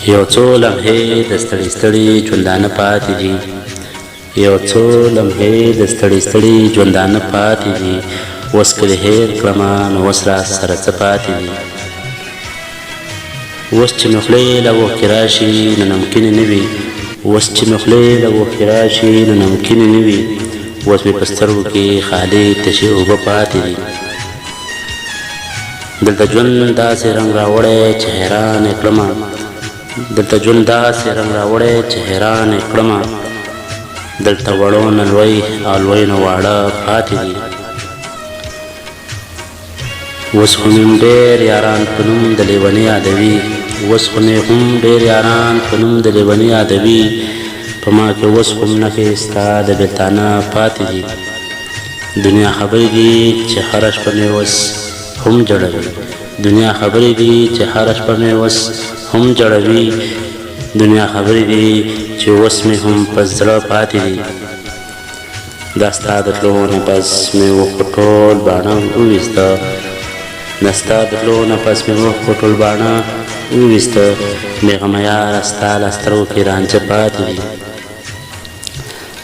یو څو لمحې د ستړي ستړي ژوندانه پاتې دي، یو څو لمحې د ستړي ستړي ژوندانه پاتې دي. اوس که دې هېر کړمه نو اوس را سره څه پاتې دي؟ اوس چې مې خولې له اوښکې راشي نو نمکینې نه وي، اوس چې مې خولې له اوښکې راشي نو نمکینې نه وي. اوس مې په سترګو کې خالي تشې اوبه پاتې دي. دلته ژوند داسې رنګ راوړی چې حیران یې کړمه، دلته ژوند داسې رنګ راوړی چې حیران یې کړمه. دلته وړو نه لوی او لوی نه واړه پاتې دي. اوس خو مې ډېر یاران په نوم د لیوني یادوي، اوس خو مې هم ډېر یاران په نوم د لیوني یادوي. په ما کې اوس هم نښې ستا د بېلتانه پاتې دي. دنیا خبرې دي چې هره شپه مې اوس هم جړوي، دنیا خبرې دي چې هره شپه مې اوس هم جړوي. دنیا خبرې دي چې اوس مې هم په زړه پاتې دي. دا ستا د تلو نه پس مې وخو ټول باڼه وویسته، دا ستا د تلو نه پس مې وخو ټول باڼه وویسته. بې غمه یاره ستا له سترګو کې رانجه پاتې دي.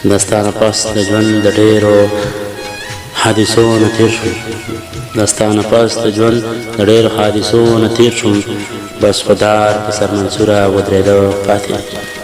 دا ستا نه پس د ژوند د ډېرو حادثو نه تېر شوم، دا ستا نه پس د ژوند د ډېرو حادثو نه تېر شوم. بس خو دار په سر منصوره ودرېده پاتې دي.